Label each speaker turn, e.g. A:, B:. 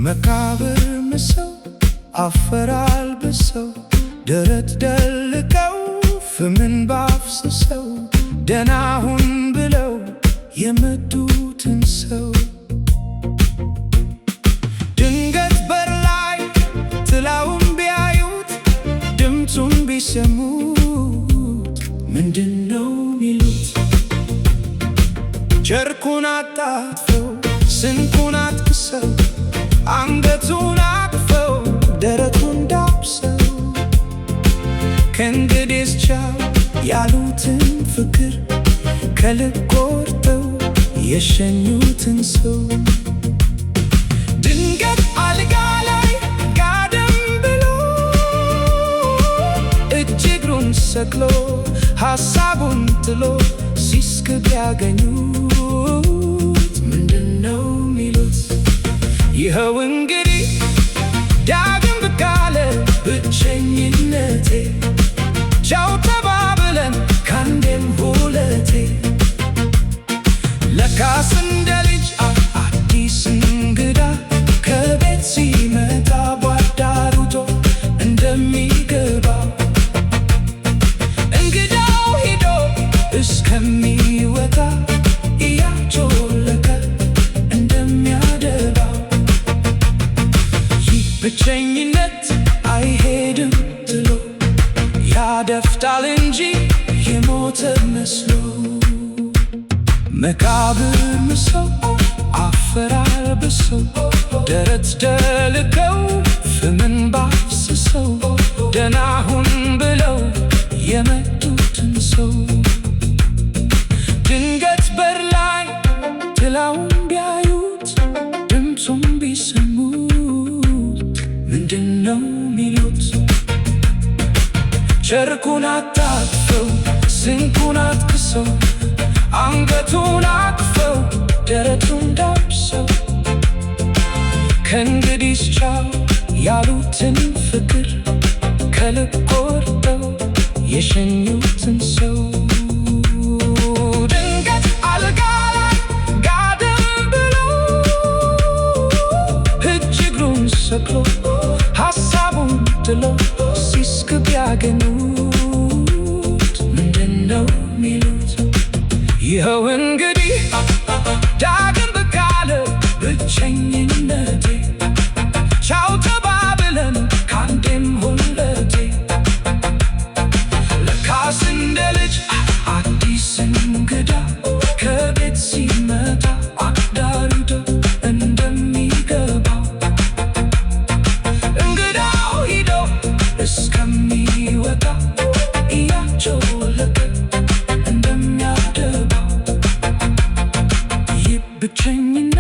A: መቃብር ምሰው አፈር አልብሰው ደረት ደልቀው ፍምን ባፍስሰው ደህና ሁን ብለው የመቱትን ሰው ድንገት በር ላይ ጥላውን ቢያዩት ድምፁን ቢሰሙት ምንድነው ሚሉት? ጨርቁን አጣጥፈው ስንቁን አጥቅሰው አንገቱን አቅፈው ደረቱን ዳብሰው ከእንግዲህስ ቻው ያሉትን ፍቅር ከልብ ቆርጠው የሸኙትን ሰው ድንገት አልጋ ላይ ጋደም ብሎ እጅ እግሩን ሰቅሎ ሐሳቡን ጥሎ ሲስቅ ቢያገኙት ምንድነው ሚሉት? ይኸው እንግዲህ ዳግም ብቅ አለ ብቸኝነቴ ቻው ተባብለን ካንዴም ሁለቴ ለካስ እንደ ልጅ አዲስ እንግዳ ከቤት ሲመጣ ጓዳሩቶ እንደሚገባ እንግዳው ሄዶ እስከሚወጣ እያጮለቀ እንደሚያደባ ይህ ብቸኝነት አይሄድም ጥሎ ያደፍታል እንጂ የሞተ መስሎ መቃብር ምሰው አፈር አልብሰው ደረት ደልቀው ፍምን ባፍስሰው ደህና ሁን ብለው የመቱትን ሰው ድንገት በር ላይ ጥላውን ቢያዩት ድምፁን ቢሰሙት ምንድነው ሚሉት? ጨርቁን አጣጥፈው ስንቁን አጥቅሰው አንገቱን አቅፈው ደረቱን ዳብሰው ከእንግዲህስ ቻው ያሉትን ፍቅር ከልብ ቆርጠው የሸኙትን ሰው ድንገት አልጋ ላይ ጋደም ብሎ እጅ እግሩን ሰቅሎ ሐሳቡን ጥሎ ሲስቅ ቢያገኙት ምንድነው ሚሉት? ይኸው እንግዲህ ዳግም ብቅ አለ ብቸኝነቴ ቻው ተባብለን ካንዴም ሁለቴ ለካስ እንደ ልጅ አዲስ እንግዳ ከቤት ሲመጣ አዳሩቶ እንደሚገባ እንግዳው ሂዶ እስከሚወጣ እያጮለቀ እንደሚያደባ ይህ ብቸኝነት